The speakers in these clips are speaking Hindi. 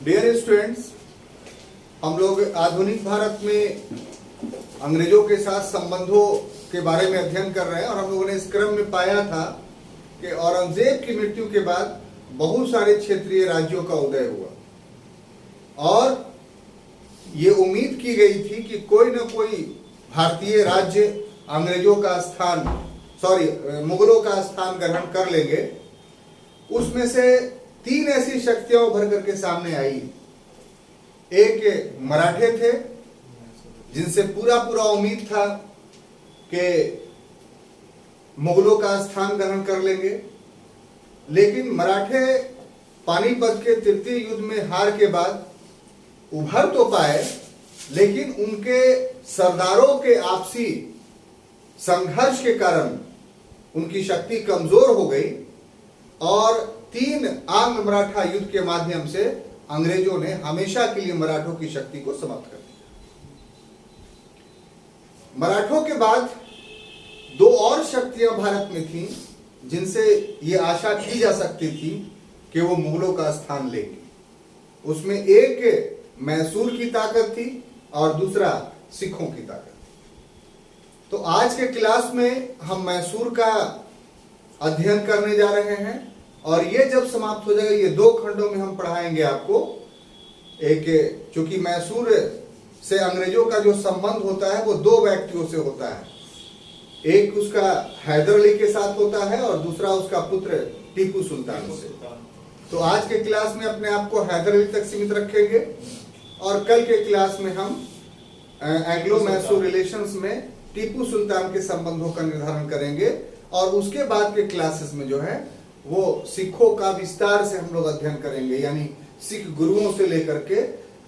डियर स्टूडेंट्स, हम लोग आधुनिक भारत में अंग्रेजों के साथ संबंधों के बारे में अध्ययन कर रहे हैं और हम लोगों ने इस क्रम में पाया था कि औरंगजेब की मृत्यु के बाद बहुत सारे क्षेत्रीय राज्यों का उदय हुआ और ये उम्मीद की गई थी कि कोई न कोई भारतीय राज्य अंग्रेजों का स्थान मुगलों का स्थान ग्रहण कर लेंगे। उसमें से तीन ऐसी शक्तियां उभर करके सामने आई। एक मराठे थे जिनसे पूरा उम्मीद था कि मुगलों का स्थान ग्रहण कर लेंगे, लेकिन मराठे पानीपत के तृतीय युद्ध में हार के बाद उभर तो पाए, लेकिन उनके सरदारों के आपसी संघर्ष के कारण उनकी शक्ति कमजोर हो गई और तीन आंग्ल मराठा युद्ध के माध्यम से अंग्रेजों ने हमेशा के लिए मराठों की शक्ति को समाप्त कर दिया। मराठों के बाद दो और शक्तियां भारत में थीं जिनसे ये आशा की जा सकती थी कि वो मुगलों का स्थान लेंगे। उसमें एक मैसूर की ताकत थी और दूसरा सिखों की ताकत थी। तो आज के क्लास में हम मैसूर का अध्ययन करने जा रहे हैं और ये जब समाप्त हो जाएगा, ये दो खंडों में हम पढ़ाएंगे आपको। एक, चूंकि मैसूर से अंग्रेजों का जो संबंध होता है वो दो व्यक्तियों से होता है। एक उसका हैदर अली के साथ होता है और दूसरा उसका पुत्र टीपू सुल्तान से। तो आज के क्लास में अपने आप को हैदर अली तक सीमित रखेंगे और कल के क्लास में हम एंग्लो मैसूर रिलेशंस में टीपू सुल्तान के संबंधों का निर्धारण करेंगे और उसके बाद के क्लासेस में जो है वो सिखों का विस्तार से हम लोग अध्ययन करेंगे, यानी सिख गुरुओं से लेकर के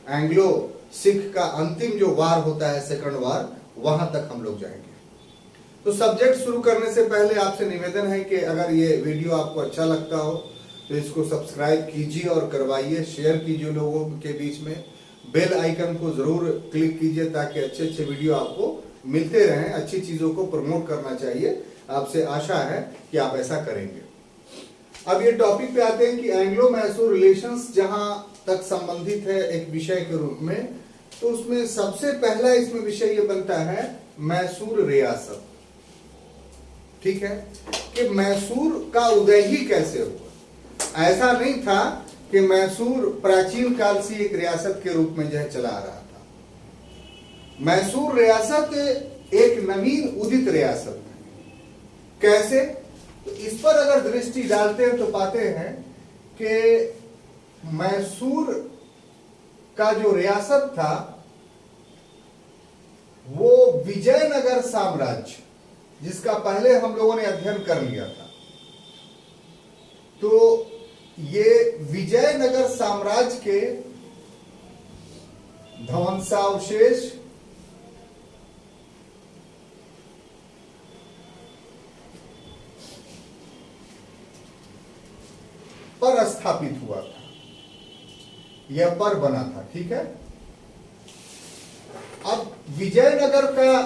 एंग्लो सिख का अंतिम जो वार होता है, सेकंड वार, वहां तक हम लोग जाएंगे। तो सब्जेक्ट शुरू करने से पहले आपसे निवेदन है कि अगर ये वीडियो आपको अच्छा लगता हो तो इसको सब्सक्राइब कीजिए और करवाइए, शेयर कीजिए लोगों के बीच में, बेल आइकन को जरूर क्लिक कीजिए ताकि अच्छे वीडियो आपको मिलते रहें। अच्छी चीजों को प्रमोट करना चाहिए, आपसे आशा है कि आप ऐसा करेंगे। अब ये टॉपिक पे आते हैं कि एंग्लो मैसूर रिलेशंस जहां तक संबंधित है एक विषय के रूप में, तो उसमें सबसे पहला इसमें विषय ये बनता है मैसूर रियासत। ठीक है कि मैसूर का उदय ही कैसे हुआ। ऐसा नहीं था कि मैसूर प्राचीन काल से एक रियासत के रूप में जो है चला आ रहा था। मैसूर रियासत एक नवीन उदित रियासत है। कैसे? तो इस पर अगर दृष्टि डालते हैं तो पाते हैं कि मैसूर का जो रियासत था वो विजयनगर साम्राज्य, जिसका पहले हम लोगों ने अध्ययन कर लिया था, तो ये विजयनगर साम्राज्य के ध्वंसावशेष पर स्थापित हुआ था, यह पर बना था। ठीक है, अब विजयनगर का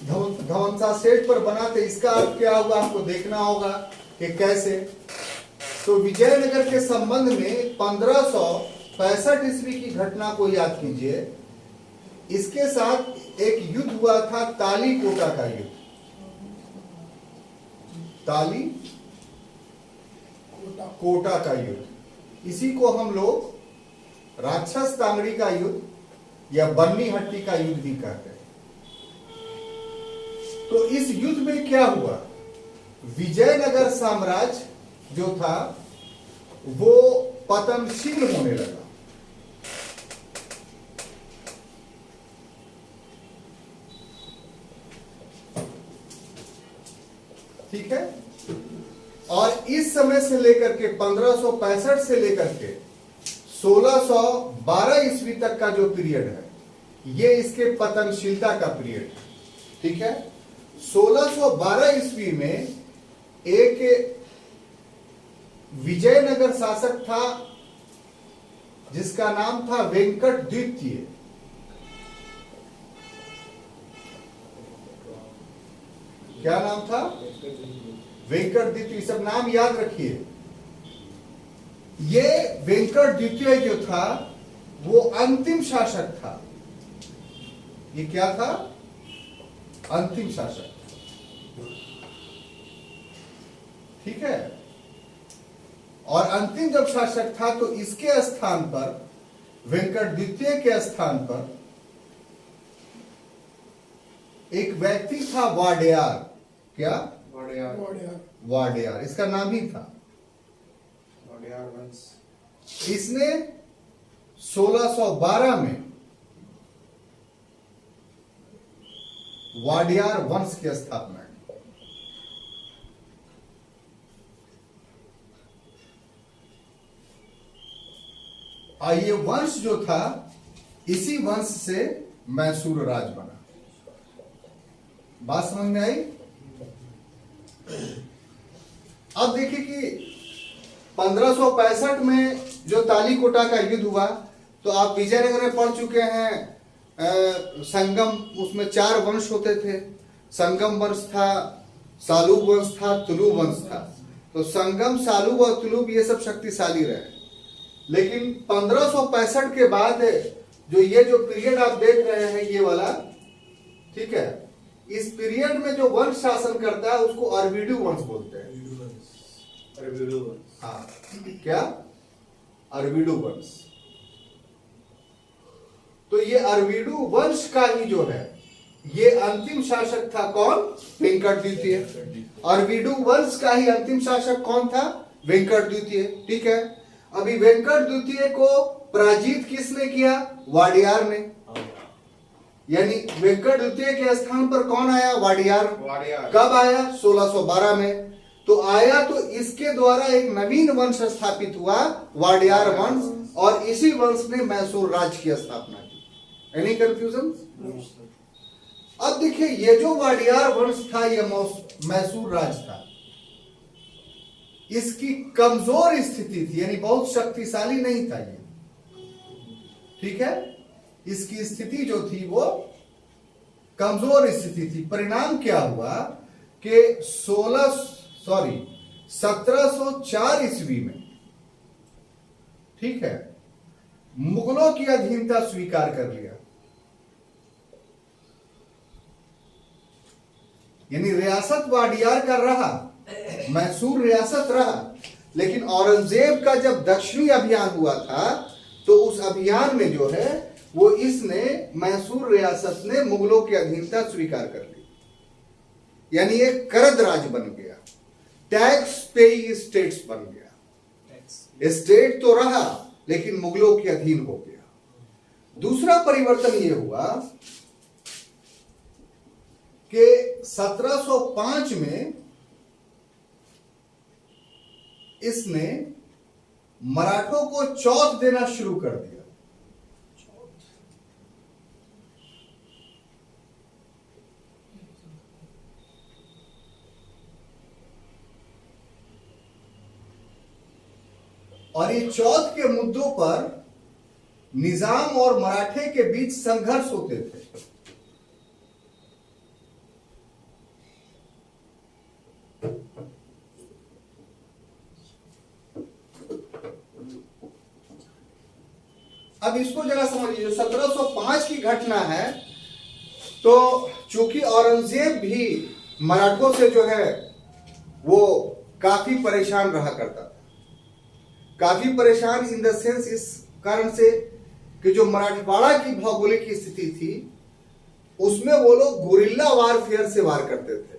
ध्वंसावशेष पर बना था, इसका अर्थ क्या होगा आपको देखना होगा कि कैसे। तो विजयनगर के संबंध में 1565 ईस्वी की घटना को याद कीजिए। इसके साथ एक युद्ध हुआ था, ताली कोटा का युद्ध। ताली कोटा का युद्ध, इसी को हम लोग राक्षस तांगड़ी का युद्ध या बन्नी हट्टी का युद्ध भी कहते हैं। तो इस युद्ध में क्या हुआ, विजयनगर साम्राज्य जो था वो पतनशील होने लगा। ठीक है, और इस समय से लेकर के 1565 से लेकर के 1612 ईस्वी तक का जो पीरियड है, ये इसके पतनशीलता का पीरियड है। ठीक है, 1612 ईस्वी में एक विजयनगर शासक था जिसका नाम था वेंकट द्वितीय। क्या नाम था? वेंकट द्वितीय। सब नाम याद रखिए। ये वेंकट द्वितीय जो था वो अंतिम शासक था। ये क्या था? अंतिम शासक। ठीक है। और अंतिम जब शासक था तो इसके स्थान पर, वेंकट द्वितीय के स्थान पर एक व्यक्ति था वाडियार। क्या? वाडियार इसका नाम ही था। वाडियार वंश। इसने 1612 में वाडियार वंश की स्थापना की। और ये वंश जो था, इसी वंश से मैसूर राज बना। बात समझ में आई? अब देखिए कि 1565 में जो तालीकोटा का युद्ध हुआ, तो आप विजयनगर में पढ़ चुके हैं। संगम, उसमें 4 वंश होते थे। संगम वंश था, सालूब वंश था, तुलुब वंश था। तो संगम, सालूब और तुलुब ये सब शक्तिशाली रहे। लेकिन 1565 के बाद जो ये जो पीरियड आप देख रहे हैं, ये वाला, ठीक है, इस पीरियड में जो वंश शासन करता है उसको अरविडू वंश बोलते हैं। अरविडू वंश। हाँ, क्या? अरविडू वंश। तो ये अरविडू वंश का ही जो है, ये अंतिम शासक था। कौन? वेंकट द्वितीय। अरविडू वंश का ही अंतिम शासक कौन था? वेंकट द्वितीय। ठीक है। अभी वेंकट द्वितीय को पराजित किसने किया? वाडियार ने। यानी वेंकट द्वितीय के स्थान पर कौन आया? वाडियार। कब आया? 1612 में। तो आया तो इसके द्वारा एक नवीन वंश स्थापित हुआ, वाडियार वंश, और इसी वंश ने मैसूर राज्य की स्थापना की। Any confusion? अब देखिए, ये जो वाडियार वंश था, ये मैसूर राज्य था। इसकी कमजोर स्थिति थी, यानी बहुत शक्तिशाली नहीं था ये। ठीक है। इसकी स्थिति जो थी वो कमजोर स्थिति थी। परिणाम क्या हुआ कि 1704 ईस्वी में, ठीक है, मुगलों की अधीनता स्वीकार कर लिया। यानी रियासत वाडियार का रहा, मैसूर रियासत रहा, लेकिन औरंगजेब का जब दक्षिणी अभियान हुआ था, तो उस अभियान में जो है वो इसने, मैसूर रियासत ने मुगलों की अधीनता स्वीकार कर ली। यानी एक करद राज बन गया, टैक्स पेइंग स्टेट्स बन गया। स्टेट तो रहा लेकिन मुगलों के अधीन हो गया। दूसरा परिवर्तन यह हुआ कि 1705 में इसने मराठों को चौथ देना शुरू कर दिया। और ये चौथ के मुद्दों पर निजाम और मराठे के बीच संघर्ष होते थे। अब इसको जरा समझिए। 1705 की घटना है, तो चूंकि औरंगजेब भी मराठों से जो है वो काफी परेशान रहा करता था। काफी परेशान इन द सेंस इस कारण से कि जो मराठवाड़ा की भौगोलिक स्थिति थी, उसमें वो लोग गुरिल्ला वारफेयर से वार करते थे,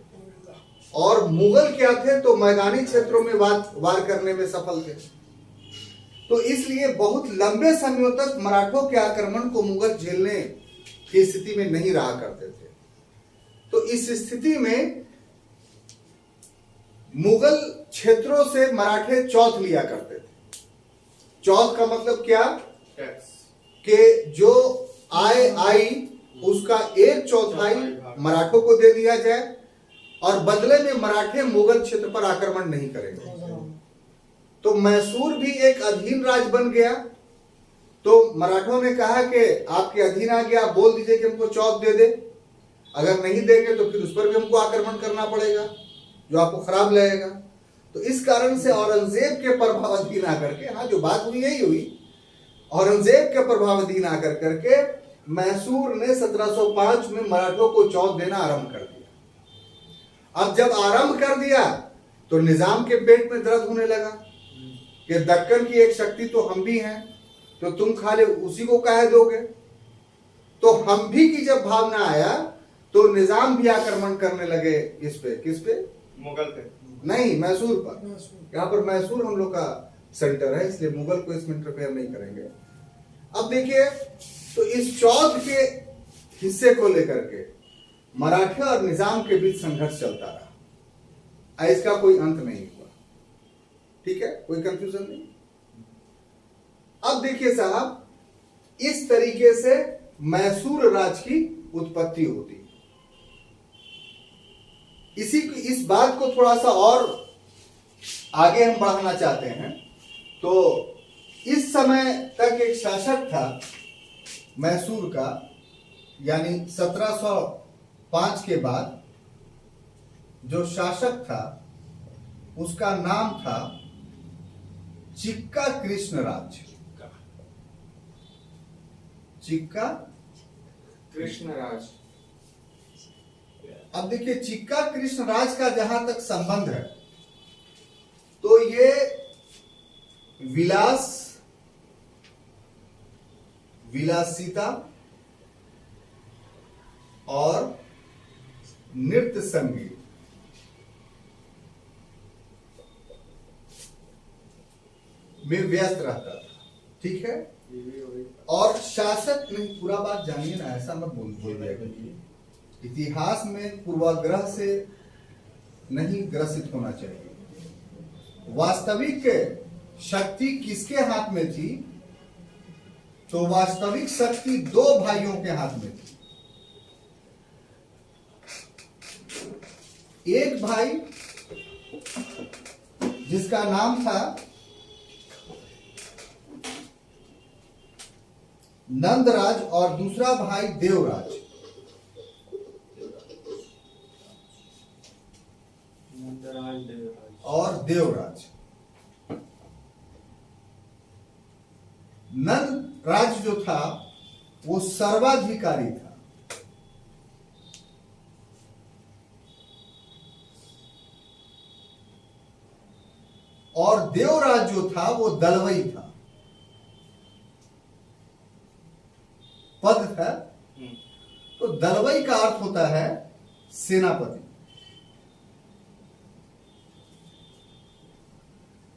और मुगल क्या थे तो मैदानी क्षेत्रों में वार करने में सफल थे। तो इसलिए बहुत लंबे समय तक मराठों के आक्रमण को मुगल झेलने की स्थिति में नहीं रहा करते थे। तो इस स्थिति में मुगल क्षेत्रों से मराठे चौथ लिया करते थे। चौथ का मतलब क्या? कि जो आय आई उसका 1/4 मराठों को दे दिया जाए, और बदले में मराठे मुगल क्षेत्र पर आक्रमण नहीं करेंगे। तो मैसूर भी एक अधीन राज बन गया। तो मराठों ने कहा कि आपके अधीन आ गया, बोल दीजिए कि हमको चौथ दे दे। अगर नहीं देंगे तो फिर उस पर भी हमको आक्रमण करना पड़ेगा, जो आपको खराब लगेगा। तो इस कारण से औरंगजेब के प्रभावाधीन आकर के, हाँ जो बात हुई यही हुई, औरंगजेब के प्रभावाधीन आकर करके मैसूर ने 1705 में मराठों को चौथ देना आरंभ कर दिया। अब जब आरंभ कर दिया तो निजाम के पेट में दर्द होने लगा कि दक्कन की एक शक्ति तो हम भी हैं, तो तुम खाली उसी को कह दोगे। तो हम भी की जब भावना आया तो निजाम भी आक्रमण करने लगे इस पे, किस पे? मुगल पे नहीं, मैसूर पर। यहाँ पर मैसूर हम लोग का सेंटर है, इसलिए मुगल को इसमें इंटरफेयर नहीं करेंगे। अब देखिए, तो इस चौथ के हिस्से को लेकर के मराठे और निजाम के बीच संघर्ष चलता रहा, इसका कोई अंत नहीं हुआ। ठीक है, कोई कंफ्यूजन नहीं। अब देखिए साहब, इस तरीके से मैसूर राज की उत्पत्ति होती। इस बात को थोड़ा सा और आगे हम बढ़ाना चाहते हैं। तो इस समय तक एक शासक था मैसूर का, यानी 1705 के बाद जो शासक था उसका नाम था चिक्का कृष्णराज। चिक्का कृष्णराज। अब देखिए, चिक्का कृष्णराज का जहां तक संबंध है तो ये विलासिता और नृत्य संगीत में व्यस्त रहता था। ठीक है, और शासक नहीं, पूरा बात जानिए ना, ऐसा मत बोल दिया करिए। इतिहास में पूर्वाग्रह से नहीं ग्रसित होना चाहिए। वास्तविक शक्ति किसके हाथ में थी? तो वास्तविक शक्ति दो भाइयों के हाथ में थी। एक भाई जिसका नाम था नंदराज और दूसरा भाई देवराज। और देवराज। नंदराज जो था वो सर्वाधिकारी था, और देवराज जो था वो दलवई था, पद था। तो दलवई का अर्थ होता है सेनापति,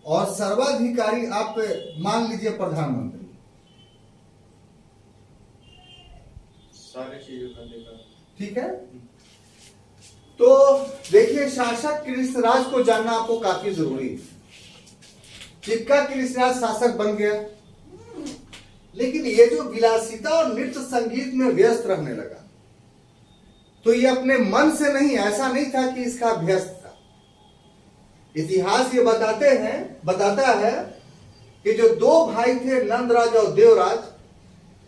और सर्वाधिकारी आप मान लीजिए प्रधानमंत्री। सारे चीजों का देखा। ठीक है, तो देखिए, शासक कृष्णराज को जानना आपको काफी जरूरी है। चिक्का कृष्णराज शासक बन गया, लेकिन ये जो विलासिता और नृत्य संगीत में व्यस्त रहने लगा, तो ये अपने मन से नहीं, ऐसा नहीं था कि इसका अभ्यस्त था। इतिहास ये बताता है कि जो दो भाई थे नंदराज और देवराज,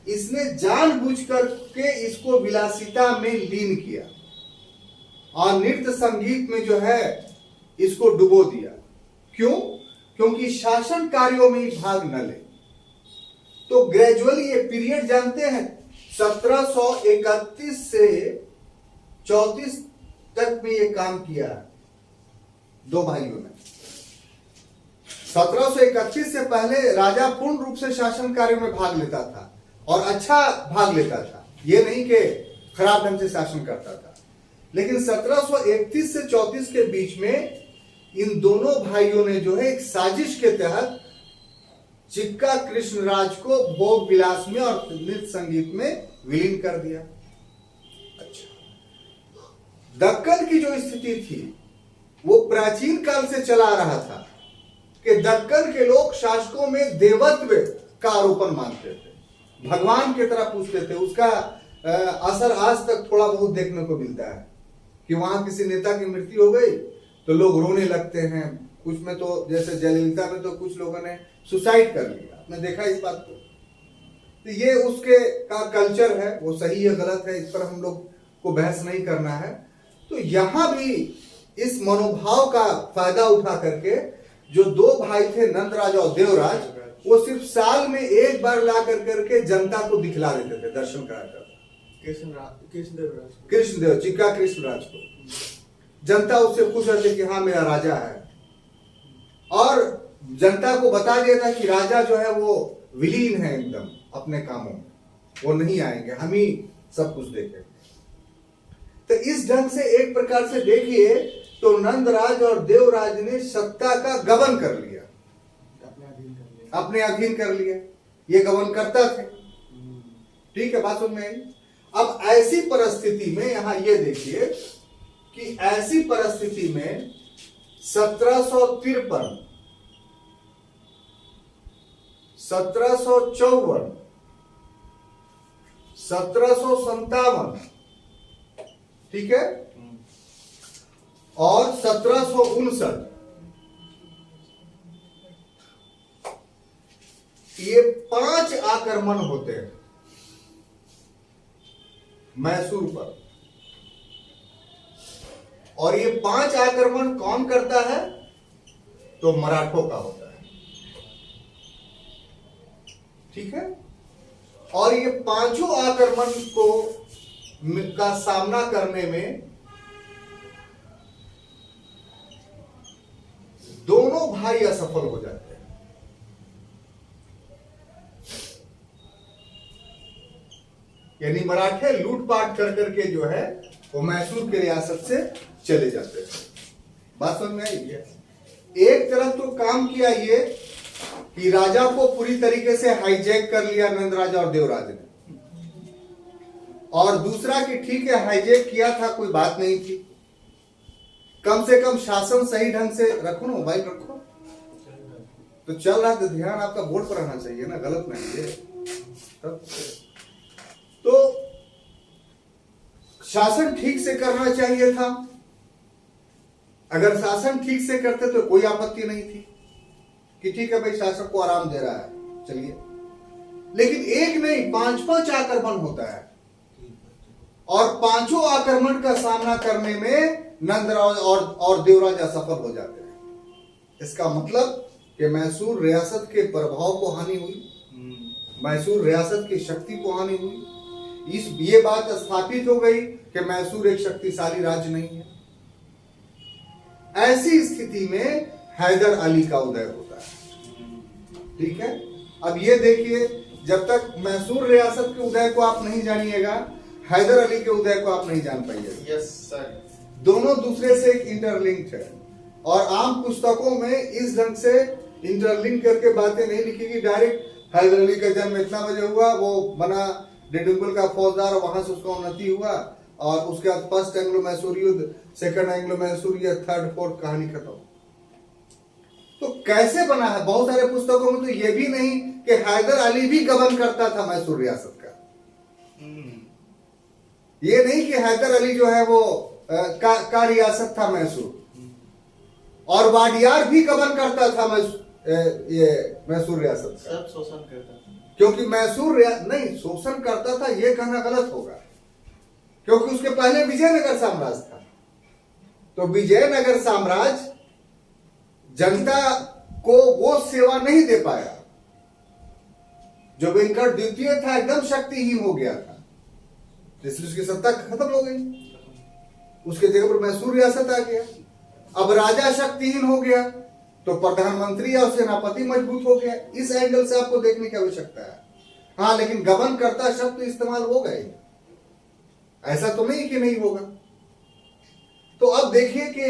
इसने जानबूझकर के इसको विलासिता में लीन किया और नृत्य संगीत में जो है इसको डुबो दिया। क्यों? क्योंकि शासन कार्यों में ही भाग न ले। तो ग्रेजुअली ये पीरियड जानते हैं, 1731 से 34 तक में ये काम किया दो भाइयों ने। 1731 से पहले राजा पूर्ण रूप से शासन कार्यों में भाग लेता था और अच्छा भाग लेता था, ये नहीं कि खराब ढंग से शासन करता था। लेकिन 1731 से 34 के बीच में इन दोनों भाइयों ने जो है एक साजिश के तहत चिक्का कृष्णराज को भोग विलास में और नृत्य संगीत में विलीन कर दिया। अच्छा, दक्कन की जो स्थिति थी वो प्राचीन काल से चला आ रहा था कि दक्कन के लोग शासकों में देवत्व का आरोपण मानते थे, भगवान की तरह पूछते थे। उसका असर आज तक थोड़ा बहुत देखने को मिलता है कि वहां किसी नेता की मृत्यु हो गई तो लोग रोने लगते हैं। कुछ में तो जैसे जयललिता में तो कुछ लोगों ने सुसाइड कर लिया, आपने देखा इस बात को। तो ये उसके का कल्चर है, वो सही है गलत है इस पर हम लोग को बहस नहीं करना है। तो यहां भी इस मनोभाव का फायदा उठा करके जो दो भाई थे नंदराज और देवराज, वो सिर्फ साल में एक बार ला करके जनता को दिखला देते थे, दर्शन कराते थे। कृष्णदेव जी का कृष्णराज को जनता उससे खुश रहती कि हाँ मेरा राजा है, और जनता को बता दिया था कि राजा जो है वो विलीन है एकदम अपने कामों में, वो नहीं आएंगे, हम ही सब कुछ देखेंगे। तो इस ढंग से एक प्रकार से देखिए तो नंदराज और देवराज ने सत्ता का गबन कर लिया, अपने अधीन कर लिया। ये गबन करता थे, ठीक है, बात समझ में आई। अब ऐसी परिस्थिति में यहां ये देखिए कि ऐसी परिस्थिति में 1753, 1754, 1757, ठीक है, और 1759, ये 5 आक्रमण होते हैं मैसूर पर। और ये 5 आक्रमण कौन करता है? तो मराठों का होता है, ठीक है। और ये 5 आक्रमण का सामना करने में दोनों भाई असफल हो जाते हैं। यानी मराठे लूटपाट कर करके जो है वो मैसूर की रियासत से चले जाते हैं। बात समझ में आई है? एक तरफ तो काम किया ये कि राजा को पूरी तरीके से हाईजैक कर लिया नंदराज और देवराज ने, और दूसरा कि ठीक है हाईजैक किया था, कोई बात नहीं थी, कम से कम शासन सही ढंग से रखो ना, मोबाइल रखो तो चल रहा, तो ध्यान आपका बोर्ड पर रहना चाहिए ना, गलत नहीं है। तो शासन ठीक से करना चाहिए था। अगर शासन ठीक से करते तो कोई आपत्ति नहीं थी कि ठीक है भाई शासक को आराम दे रहा है, चलिए। लेकिन एक नहीं, 5 आक्रमण होता है, और 5 आक्रमण का सामना करने में नंदराज और देवराज असफल हो जाते हैं। इसका मतलब कि मैसूर रियासत के प्रभाव को हानि हुई, मैसूर रियासत की शक्ति को हानि हुई। ये बात स्थापित हो गई कि मैसूर एक शक्तिशाली राज्य नहीं है। ऐसी स्थिति में हैदर अली का उदय होता है, ठीक है। अब ये देखिए, जब तक मैसूर रियासत के उदय को आप नहीं जानिएगा, हैदर अली के उदय को आप नहीं जान पाइएगा। Yes sir. दोनों दूसरे से इंटरलिंक्ड है, और आम पुस्तकों में इस ढंग से इंटरलिंक करके बातें नहीं लिखी कि डायरेक्ट हैदर अली का जन्म इतना बजे हुआ, वो बना डिडुम्बल का फौजदार, और वहां से उसका उन्नति हुआ, और उसके बाद फर्स्ट एंग्लो मैसूर युद्ध, सेकंड एंग्लो मैसूर युद्ध, थर्ड फोर्थ, कहानी खत्म। तो कैसे बना है? बहुत सारे पुस्तकों में तो ये भी नहीं कि हैदर अली भी गबन करता था मैसूर रियासत का। ये नहीं कि हैदर अली जो है वो का रियासत था मैसूर, और वाडियार भी गबन करता था ये मैसूर रियासत का। सब शोषण करता था, क्योंकि मैसूर नहीं शोषण करता था, ये कहना गलत होगा, क्योंकि उसके पहले विजयनगर साम्राज्य था। तो विजयनगर साम्राज्य जनता को वो सेवा नहीं दे पाया। जो वेंकट द्वितीय था एकदम शक्तिहीन हो गया था, इसलिए उसकी सत्ता खत्म हो गई, उसके जगह पर मैसूर रियासत आ गया। अब राजा शक्तिहीन हो गया तो प्रधानमंत्री और सेनापति मजबूत हो गया। इस एंगल से आपको देखने की आवश्यकता है। हाँ, लेकिन गबन करता शब्द इस्तेमाल हो गए, ऐसा तो नहीं कि नहीं होगा। तो अब देखिए कि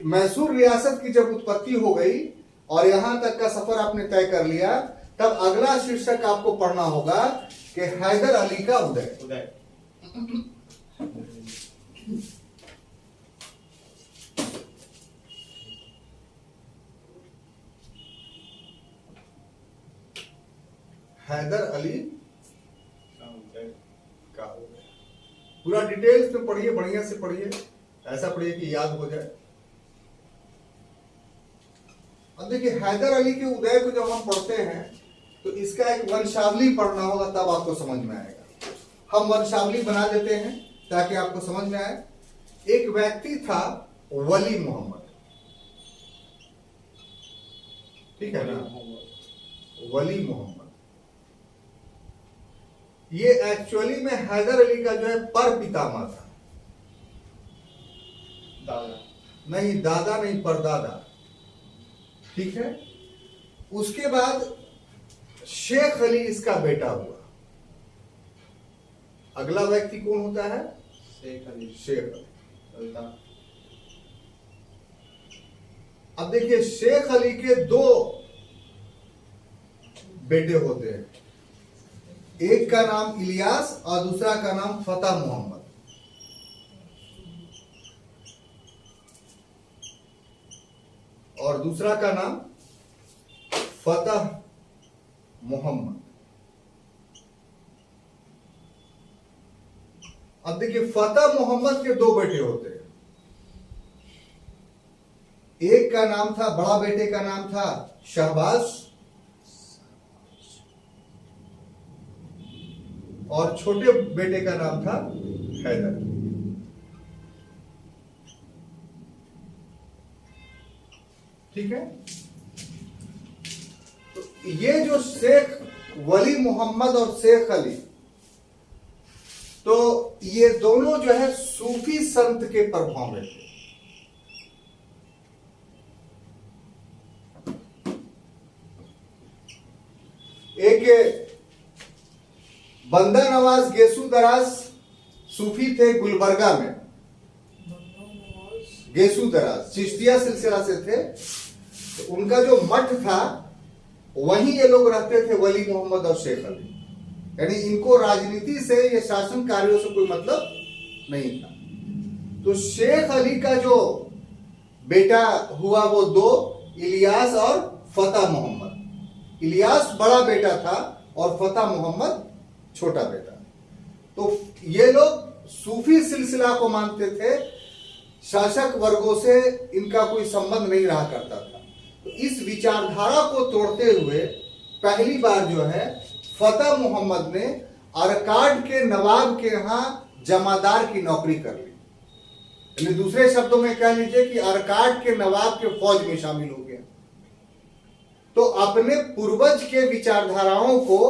मैसूर रियासत की जब उत्पत्ति हो गई और यहां तक का सफर आपने तय कर लिया, तब अगला शीर्षक आपको पढ़ना होगा कि हैदर अली का उदय। हैदर अली का उदय पूरा डिटेल्स में पढ़िए, बढ़िया से पढ़िए, ऐसा पढ़िए कि याद हो जाए। अब देखिए, हैदर अली के उदय को जब हम पढ़ते हैं तो इसका एक वंशावली पढ़ना होगा, तब आपको समझ में आएगा। हम वंशावली बना देते हैं ताकि आपको समझ में आए। एक व्यक्ति था वली मोहम्मद, ठीक है ना, वली मोहम्मद। ये एक्चुअली में हैदर अली का जो है पर पितामह था। दादा। नहीं, दादा नहीं, परदादा, ठीक है। उसके बाद शेख अली इसका बेटा हुआ। अगला व्यक्ति कौन होता है? शेख अली। शेख अली। सुल्तान। अब देखिए, शेख अली के दो बेटे होते हैं, एक का नाम इलियास और दूसरा का नाम फतेह मोहम्मद। और दूसरा का नाम फतेह मोहम्मद। अब देखिए, फतेह मोहम्मद के दो बेटे होते हैं, एक का नाम था, बड़ा बेटे का नाम था शहबाज और छोटे बेटे का नाम था हैदर। ठीक है। तो ये जो शेख वली मोहम्मद और शेख अली, तो ये दोनों जो है सूफी संत के प्रभाव में थे। एक बंदा नवाज गेसू दराज सूफी थे गुलबर्गा में, गेसू दराज चिश्तिया सिलसिला से थे। तो उनका जो मठ था वहीं ये लोग रहते थे, वली मोहम्मद और शेख अली। यानी इनको राजनीति से, ये शासन कार्यों से कोई मतलब नहीं था। तो शेख अली का जो बेटा हुआ वो दो, इलियास और फतेह मोहम्मद। इलियास बड़ा बेटा था और फतेह मोहम्मद छोटा बेटा। तो ये लोग सूफी सिलसिला को मानते थे, शासक वर्गों से इनका कोई संबंध नहीं रहा करता था। तो इस विचारधारा को तोड़ते हुए पहली बार जो है फतेह मोहम्मद ने अरकाड के नवाब के यहां जमादार की नौकरी कर ली। यानी दूसरे शब्दों में कह लीजिए कि अरकाड के नवाब के फौज में शामिल हो गया। तो अपने पूर्वज के विचारधाराओं को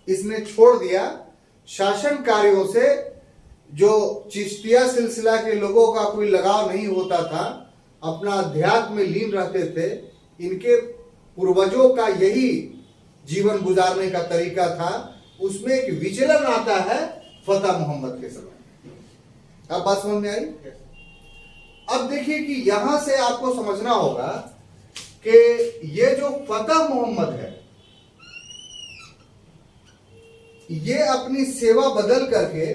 इसने छोड़ दिया। शासन कार्यों से जो चिश्तिया सिलसिला के लोगों का कोई लगाव नहीं होता था, अपना अध्यात्म में लीन रहते थे, इनके पूर्वजों का यही जीवन गुजारने का तरीका था। उसमें एक विचलन आता है फतेह मोहम्मद के समय। अब बात समझ में आई? अब देखिए कि यहां से आपको समझना होगा कि ये जो फतेह मोहम्मद है, ये अपनी सेवा बदल करके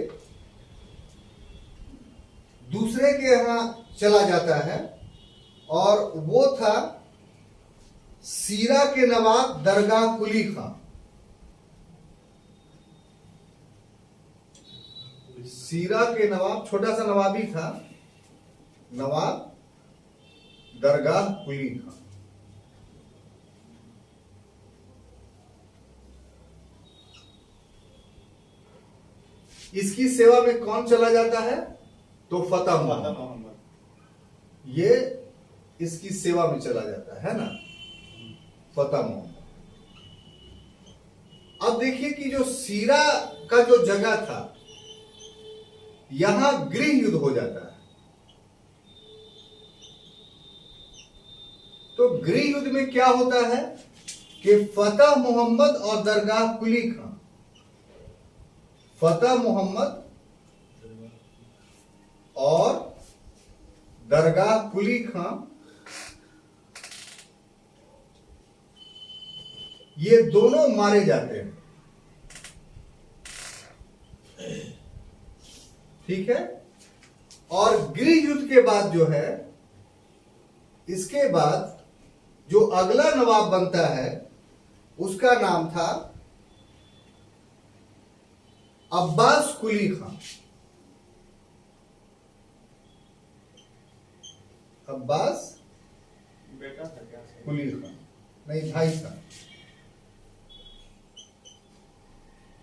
दूसरे के यहां चला जाता है, और वो था सीरा के नवाब दरगाह कुली खां। सीरा के नवाब, छोटा सा नवाबी था, नवाब दरगाह कुली खां। इसकी सेवा में कौन चला जाता है? तो फतेह मोहम्मद। ये इसकी सेवा में चला जाता है ना, फतेह मोहम्मद। अब देखिए कि जो सीरा का जो जगह था, यहां गृह युद्ध हो जाता है। तो गृह युद्ध में क्या होता है कि फतेह मोहम्मद और दरगाह कुली खां, फतेह मोहम्मद और दरगाह कुली खां, ये दोनों मारे जाते हैं। ठीक है। और गृह युद्ध के बाद जो है, इसके बाद जो अगला नवाब बनता है उसका नाम था अब्बास कुली खां। अब्बास बेटा था क्या? कुली खां नहीं, भाई था।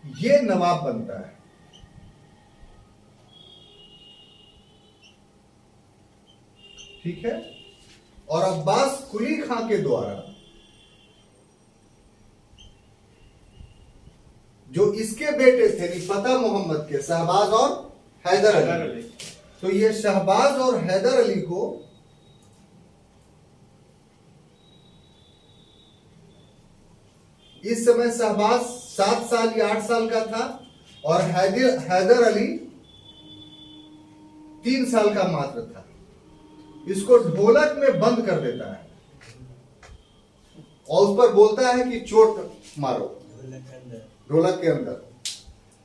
ये नवाब बनता है। ठीक है। और अब्बास कुली खां के द्वारा जो इसके बेटे थे फतेह मोहम्मद के, शहबाज और हैदर अली, तो ये शहबाज और हैदर अली को इस समय शहबाज 7 साल या 8 साल का था और हैदर अली 3 साल का मात्र था। इसको ढोलक में बंद कर देता है और उस पर बोलता है कि चोट मारो। ढोलक के अंदर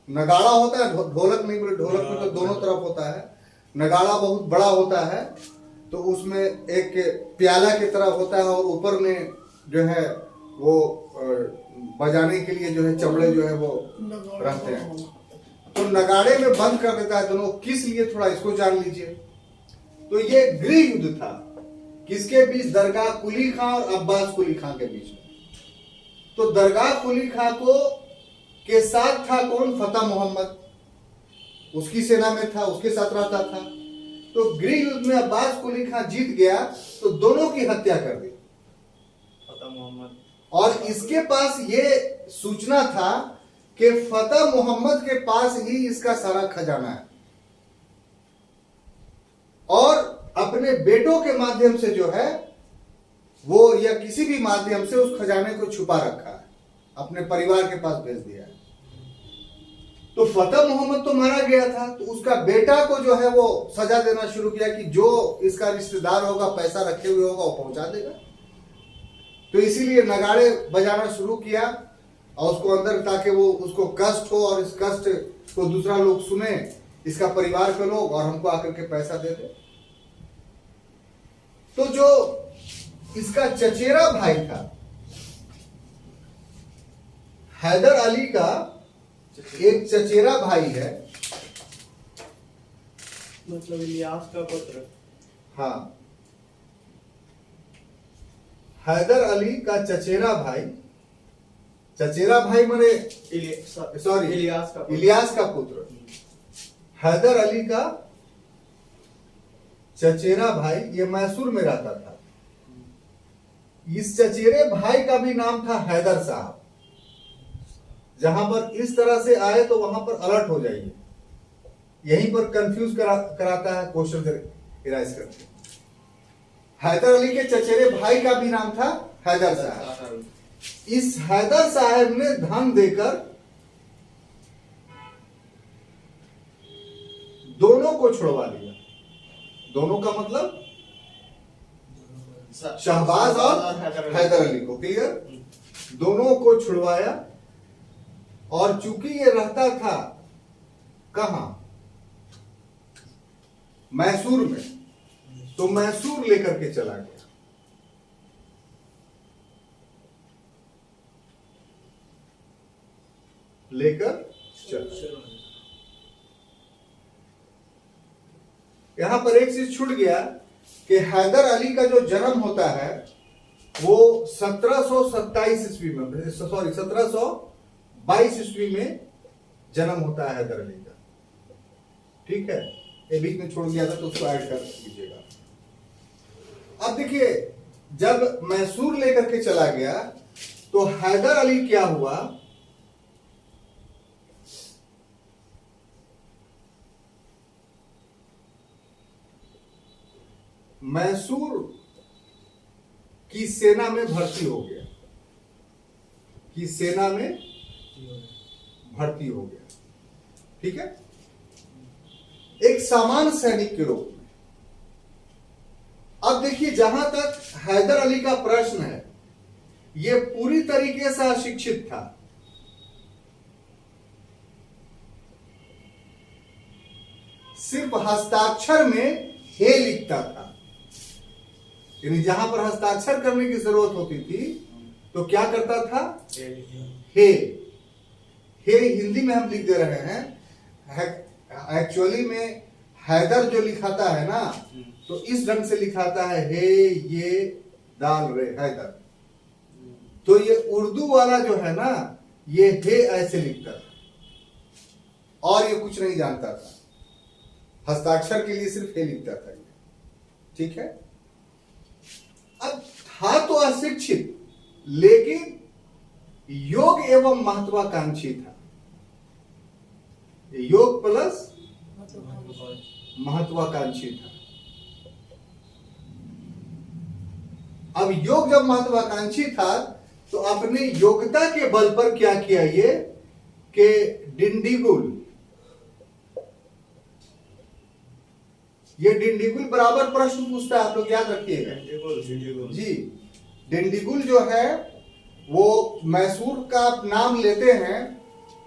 नगाड़ा होता है, ढोलक नहीं बोले, ढोलक में तो दोनों तरफ होता है। नगाड़ा बहुत बड़ा होता है, तो उसमें एक प्याला की तरह होता है और ऊपर में जो है वो बजाने के लिए जो है चमड़े जो है वो रहते हैं। तो नगाड़े में बंद कर देता है दोनों। किस लिए, थोड़ा इसको जान लीजिए। तो ये गृह युद्ध था, किसके बीच? दरगाह कुली खां और अब्बास कुली खां के बीच में। तो दरगाह कुली खां को के साथ था कौन? फतेह मोहम्मद, उसकी सेना में था, उसके साथ रहता था। तो गृह युद्ध में अब्बास कुली खां जीत गया तो दोनों की हत्या कर दी फतेह मोहम्मद। और इसके पास ये सूचना था कि फतेह मोहम्मद के पास ही इसका सारा खजाना है और अपने बेटों के माध्यम से जो है वो या किसी भी माध्यम से उस खजाने को छुपा रखा है, अपने परिवार के पास भेज दिया है। तो फतेह मोहम्मद तो मारा गया था, तो उसका बेटा को जो है वो सजा देना शुरू किया कि जो इसका रिश्तेदार होगा, पैसा रखे हुए होगा, वो पहुंचा देगा। तो इसीलिए नगाड़े बजाना शुरू किया और उसको अंदर, ताकि वो उसको कष्ट हो और इस कष्ट को दूसरा लोग सुने, इसका परिवार के लोग, और हमको आकर के पैसा दे दे। तो जो इसका चचेरा भाई था हैदर अली का, एक चचेरा भाई है, मतलब इलियास का पुत्र। हाँ, हैदर अली का चचेरा भाई, चचेरा भाई माने सॉरी इलियास का पुत्र, हैदर अली का चचेरा भाई, ये मैसूर में रहता था। इस चचेरे भाई का भी नाम था हैदर साहब। जहां पर इस तरह से आए तो वहां पर अलर्ट हो जाइए, यहीं पर कंफ्यूज कराता है क्वेश्चन इराइज करके। हैदर अली के चचेरे भाई का भी नाम था हैदर साहब। इस हैदर साहब ने धन देकर दोनों को छुड़वा लिया। दोनों का मतलब शहबाज और हैदर अली को, क्लियर? दोनों को छुड़वाया। और चूंकि ये रहता था कहां? मैसूर में, तो मैसूर लेकर के चला गया। लेकर चला। यहां पर एक चीज छूट गया कि हैदर अली का जो जन्म होता है वो 1727 ईस्वी में, सॉरी 1722 ईस्वी में जन्म होता है हैदर अली का। ठीक है, ये बीच में छोड़ दिया था तो उसको ऐड कर लीजिएगा। अब देखिए, जब मैसूर लेकर के चला गया तो हैदर अली क्या हुआ, मैसूर की सेना में भर्ती हो गया, की सेना में भर्ती हो गया। ठीक है, एक सामान्य सैनिक के रूप में। अब देखिए, जहां तक हैदर अली का प्रश्न है, यह पूरी तरीके से अशिक्षित था। सिर्फ हस्ताक्षर में हे लिखता था, यानी जहां पर हस्ताक्षर करने की जरूरत होती थी तो क्या करता था? हे। हे हिंदी में हम लिख दे रहे हैं, एक्चुअली में हैदर जो लिखाता है ना, तो इस ढंग से लिखाता है, हे ये दाल रे हैदर। तो ये उर्दू वाला जो है ना, ये हे ऐसे लिखता था और ये कुछ नहीं जानता था, हस्ताक्षर के लिए सिर्फ हे लिखता था। ठीक है। अब था तो अशिक्षित, लेकिन योग एवं महत्वाकांक्षी था। योग प्लस महत्वाकांक्षी था। अब योग जब महत्वाकांक्षी था तो अपनी योग्यता के बल पर क्या किया ये कि डिंडीगुल, ये डिंडीगुल बराबर प्रश्न पूछता है, आप लोग याद रखिएगा जी। डिंडीगुल जो है वो मैसूर का आप नाम लेते हैं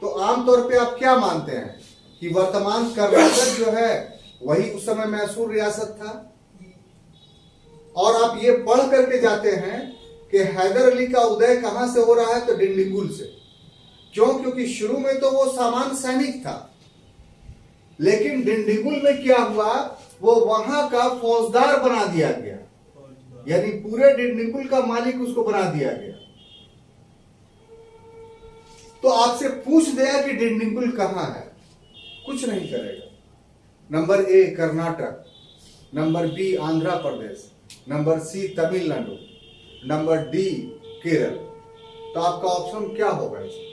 तो आमतौर पे आप क्या मानते हैं कि वर्तमान कर्नाटक जो है वही उस समय मैसूर रियासत था। और आप ये पढ़ करके जाते हैं कि हैदर अली का उदय कहां से हो रहा है, तो डिंडीगुल से। क्यों? क्योंकि शुरू में तो वो सामान्य सैनिक था, लेकिन डिंडीगुल में क्या हुआ, वो वहां का फौजदार बना दिया गया, यानी पूरे डिंडीगुल का मालिक उसको बना दिया गया। तो आपसे पूछ दिया कि डिंडीगुल कहां है, कुछ नहीं करेगा। Number A Karnataka, number B Andhra Pradesh, number C Tamil Nadu, number D Kerala. तो आपका ऑप्शन क्या होगा इसमें?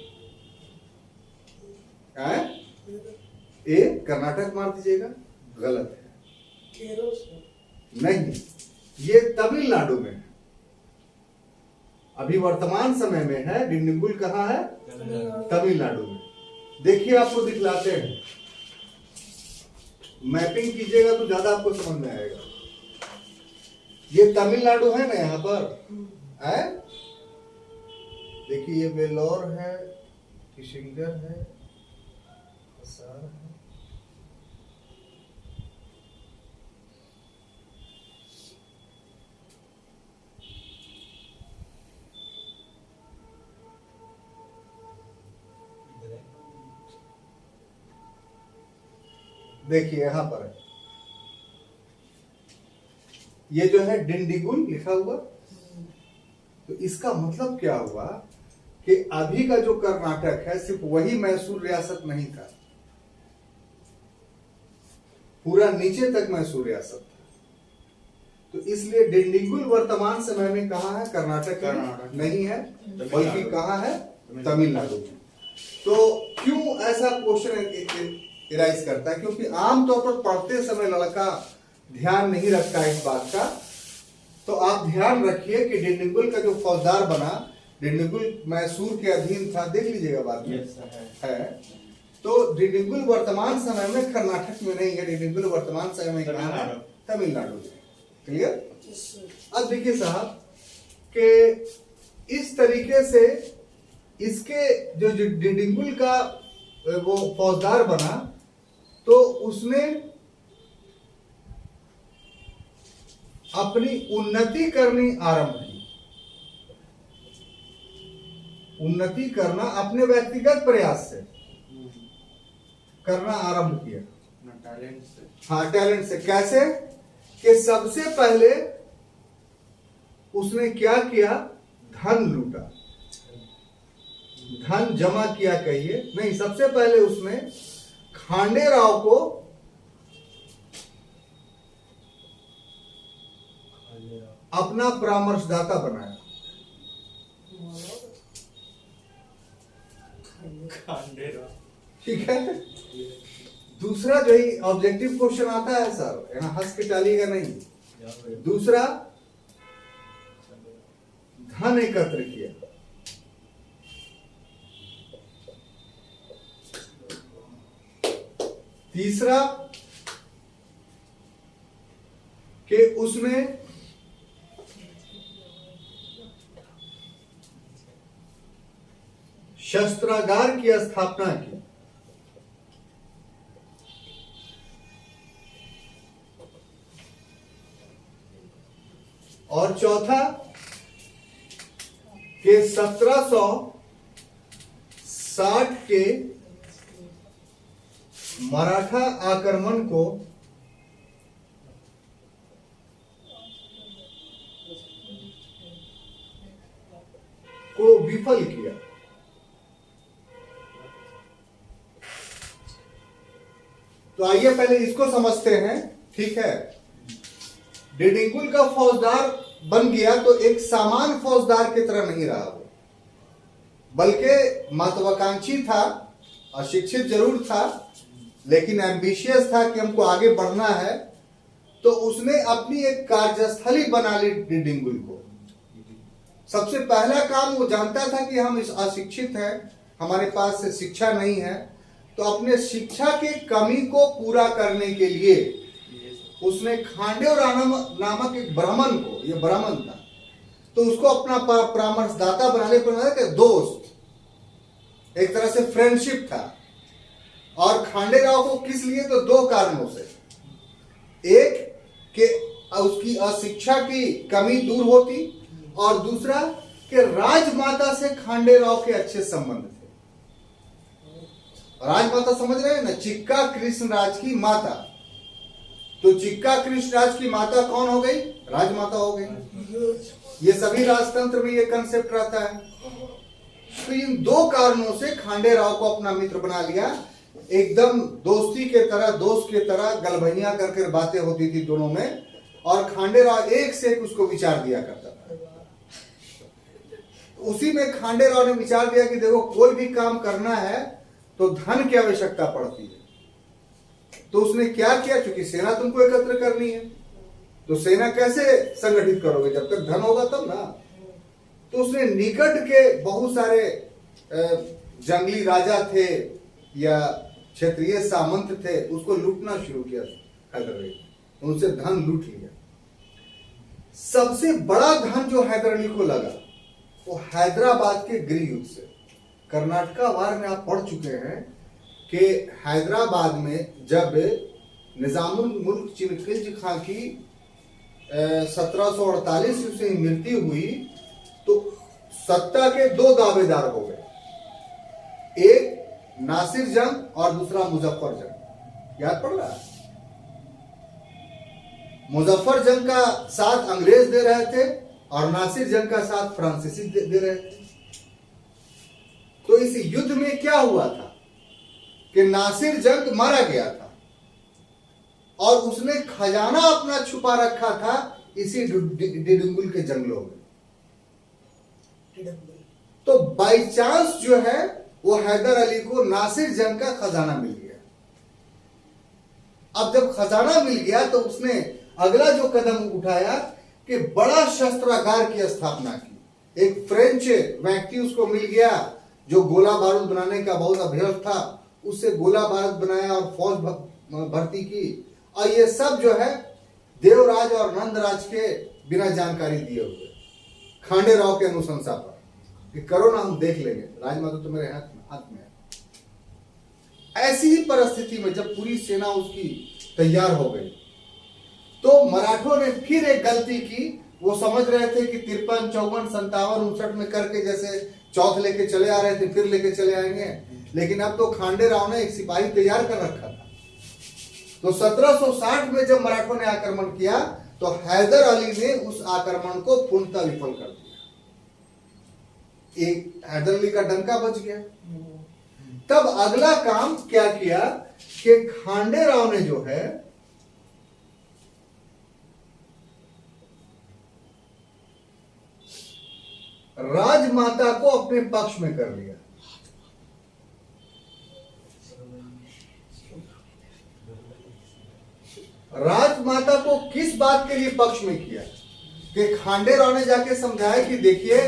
ए कर्नाटक मार दीजिएगा, गलत है। नहीं, ये तमिलनाडु में है, अभी वर्तमान समय में है। डिंडीगुल कहां है? तमिलनाडु में। देखिए आपको दिखलाते हैं, मैपिंग कीजिएगा तो ज्यादा आपको समझ में आएगा। ये तमिलनाडु है ना, यहां पर है, देखिए ये वेलोर है, किशिंगर है, कसार है, देखिए यहां पर है, ये जो है डिंडीगुल लिखा हुआ। तो इसका मतलब क्या हुआ कि अभी का जो कर्नाटक है सिर्फ वही मैसूर रियासत नहीं था, पूरा नीचे तक मैसूर रियासत था। तो इसलिए डिंडीगुल वर्तमान समय में कहां है? कर्नाटक नहीं है, बल्कि कहां है? तमिलनाडु में। तो क्यों ऐसा क्वेश्चन इराइज करता है? क्योंकि आमतौर पर पढ़ते समय लड़का ध्यान नहीं रखता इस बात का। तो आप ध्यान रखिए कि डिंडीगुल का जो फौजदार बना, डिंडीगुल मैसूर के अधीन था, देख लीजिएगा बाद में है। तो डिंडीगुल वर्तमान समय में कर्नाटक में नहीं है, डिंडीगुल वर्तमान समय में कहां है? तमिलनाडु में। क्लियर? अब देखिए साहब कि इस तरीके से इसके जो डिंडीगुल का वो फौजदार बना तो उसने अपनी उन्नति करनी आरंभ की। उन्नति करना अपने व्यक्तिगत प्रयास से करना आरंभ किया, टैलेंट से। हाँ, टैलेंट से। कैसे? कि सबसे पहले उसने क्या किया? धन लूटा, धन जमा किया, कहिए नहीं। सबसे पहले उसने खांडे राव को अपना परामर्शदाता बनाया। ठीक है। दूसरा जो ही ऑब्जेक्टिव क्वेश्चन आता है सर, यहाँ हंस के टालिएगा नहीं। दूसरा, धन एकत्र किया। तीसरा कि उसने शस्त्रागार की स्थापना की। और चौथा कि 1760 के मराठा आक्रमण को विफल किया। तो आइए पहले इसको समझते हैं। ठीक है, डिंडीगुल का फौजदार बन गया तो एक सामान्य फौजदार की तरह नहीं रहा वो, बल्कि महत्वाकांक्षी था, अशिक्षित जरूर था, लेकिन एम्बिशियस था कि हमको आगे बढ़ना है। तो उसने अपनी एक कार्यस्थली बना ली डिडुंगुल को। सबसे पहला काम वो जानता था कि हम इस अशिक्षित हैं, हमारे पास शिक्षा नहीं है, तो अपने शिक्षा की कमी को पूरा करने के लिए उसने खांडेव नामक एक ब्राह्मण को, ये ब्राह्मण था, तो उसको अपना परामर्शदाता बनाने पर दोस्त, एक तरह से फ्रेंडशिप था। और खांडेराव को किस लिए? तो दो कारणों से। एक कि उसकी अशिक्षा की कमी दूर होती, और दूसरा कि राजमाता से खांडेराव के अच्छे संबंध थे। राजमाता समझ रहे हैं ना, चिक्का कृष्णराज की माता। तो चिक्का कृष्णराज की माता कौन हो गई? राजमाता हो गई। ये सभी राजतंत्र में ये कंसेप्ट रहता है। तो इन दो कारणों से खांडेराव को अपना मित्र बना लिया। एकदम दोस्ती के तरह, दोस्त के तरह गलभैया करके बातें होती थी दोनों में, और खांडेराव एक से एक उसको विचार दिया करता था। उसी में खांडेराव ने विचार दिया कि देखो, कोई भी काम करना है तो धन की आवश्यकता पड़ती है। तो उसने क्या किया, क्योंकि सेना तुमको एकत्र करनी है, तो सेना कैसे संगठित करोगे? जब तक धन होगा तब ना। तो उसने निकट के बहुत सारे जंगली राजा थे या क्षेत्रीय सामंत थे, उसको लूटना शुरू किया हैदर अली, उनसे धन लूट लिया। सबसे बड़ा धन जो हैदर अली को लगा वो हैदराबाद के गृह युद्ध से। कर्नाटका वार में आप पढ़ चुके हैं कि हैदराबाद में जब निजामुल मुल्क चिनखिल्जी खां की 1748 से मृत्यु हुई तो सत्ता के दो दावेदार हो गए, एक नासिर जंग और दूसरा मुजफ्फर जंग। याद पड़ रहा है? मुजफ्फर जंग का साथ अंग्रेज दे रहे थे और नासिर जंग का साथ फ्रांसीसी दे रहे थे। तो इस युद्ध में क्या हुआ था कि नासिर जंग मारा गया था और उसने खजाना अपना छुपा रखा था इसी डिडुंगुल के जंगलों में। तो बाई चांस जो है वो हैदर अली को नासिर जंग का खजाना मिल गया। अब जब खजाना मिल गया तो उसने अगला जो कदम उठाया कि बड़ा शस्त्रागार की स्थापना की। एक फ्रेंच व्यक्ति उसको मिल गया जो गोला बारूद बनाने का बहुत अभ्यस्त था, उससे गोला बारूद बनाया और फौज भर्ती की। और ये सब जो है देवराज और नंदराज के बिना जानकारी दिए हुए, खांडेराव के अनुशंसा पर कि करो ना, हम देख लेंगे, राजमाता तो मेरे हाथ में है। ऐसी ही परिस्थिति में जब पूरी सेना उसकी तैयार हो गई तो मराठों ने फिर एक गलती की। वो समझ रहे थे कि 53, 54, 57, 59 में करके जैसे चौथ लेके चले आ रहे थे फिर लेके चले आएंगे, लेकिन अब तो खांडेराव ने एक सिपाही तैयार कर रखा था। तो 1760 में जब मराठों ने आक्रमण किया तो हैदर अली ने उस आक्रमण को पूर्णतः विफल कर दिया। एक हैदर अली का डंका बच गया। तब अगला काम क्या किया कि खांडेराव ने जो है राजमाता को अपने पक्ष में कर लिया। राजमाता को किस बात के लिए पक्ष में किया कि खांडेराव ने जाके समझाया कि देखिए,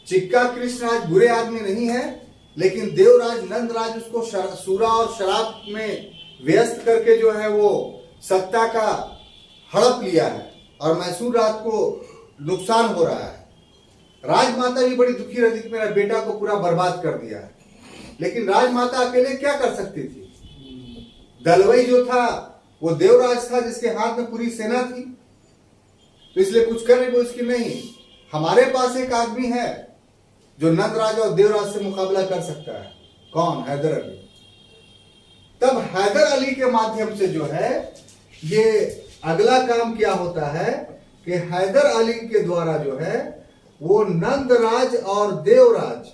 चिक्का कृष्णराज बुरे आदमी नहीं है, लेकिन देवराज नंदराज उसको सूरा और शराब में व्यस्त करके जो है वो सत्ता का हड़प लिया है और मैसूर राज को नुकसान हो रहा है। राजमाता भी बड़ी दुखी रहती कि मेरा बेटा को पूरा बर्बाद कर दिया है, लेकिन राजमाता अकेले क्या कर सकती थी? दलवई जो था वो देवराज था जिसके हाथ में पूरी सेना थी, तो इसलिए कुछ करने को इसकी नहीं। हमारे पास एक आदमी है जो नंदराज और देवराज से मुकाबला कर सकता है। कौन? हैदर अली। तब हैदर अली के माध्यम से जो है ये अगला काम क्या होता है कि हैदर अली के द्वारा जो है वो नंदराज और देवराज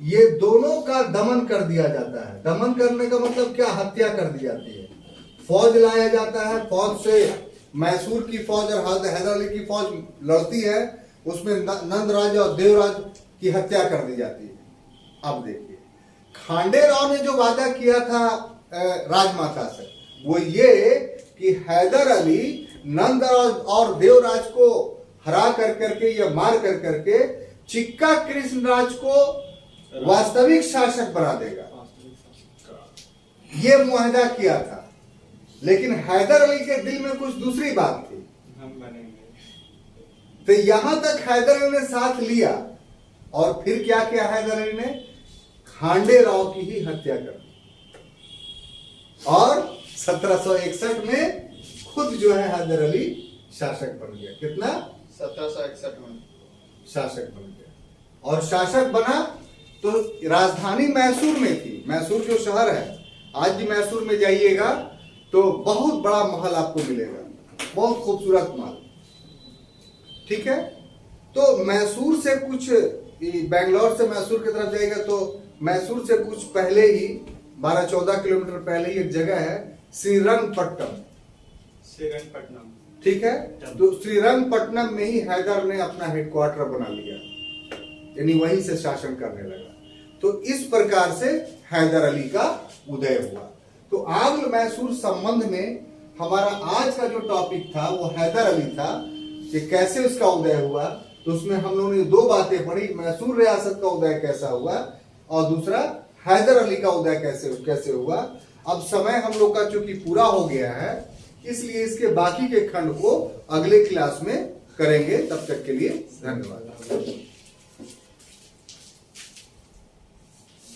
ये दोनों का दमन कर दिया जाता है। दमन करने का मतलब क्या? हत्या कर दी जाती है। फौज लाया जाता है, फौज से मैसूर की फौज और हैदर अली की फौज लड़ती है, उसमें नंदराज और देवराज की हत्या कर दी जाती है। अब देखिए, खांडे राव ने जो वादा किया था राजमाता से, वो ये कि हैदर अली नंदराज और देवराज को हरा कर करके या मार कर करके चिक्का कृष्णराज को वास्तविक शासक बना देगा, ये मुआहदा किया था। लेकिन हैदर अली के दिल में कुछ दूसरी बात थी। हम बनेंगे। तो यहां तक हैदर अली ने साथ लिया, और फिर क्या किया हैदर अली ने? खांडे राव की ही हत्या कर दी, और 1761 में खुद जो है हैदर अली शासक बन गया। कितना? 1761 में शासक बन गया। और शासक बना तो राजधानी मैसूर में थी। मैसूर जो शहर है, आज भी मैसूर में जाइएगा तो बहुत बड़ा महल आपको मिलेगा, बहुत खूबसूरत महल। ठीक है, तो मैसूर से कुछ, बेंगलोर से मैसूर की तरफ जाएगा तो मैसूर से कुछ पहले ही 12-14 किलोमीटर पहले ही एक जगह है श्रीरंगपट्टनम। श्रीरंगपट्टनम, ठीक है, तो श्रीरंगपट्टनम में ही हैदर ने अपना हेडक्वार्टर बना लिया, यानी वहीं से शासन करने लगा। तो इस प्रकार से हैदर अली का उदय हुआ। तो आंग्ल मैसूर संबंध में हमारा आज का जो टॉपिक था वो हैदर अली था, कि कैसे उसका उदय हुआ। तो उसमें हम लोगों ने दो बातें पढ़ी, मैसूर रियासत का उदय कैसा हुआ, और दूसरा हैदर अली का उदय कैसे हुआ। अब समय हम लोग का चूंकि पूरा हो गया है, इसलिए इसके बाकी के खंड को अगले क्लास में करेंगे। तब तक के लिए धन्यवाद।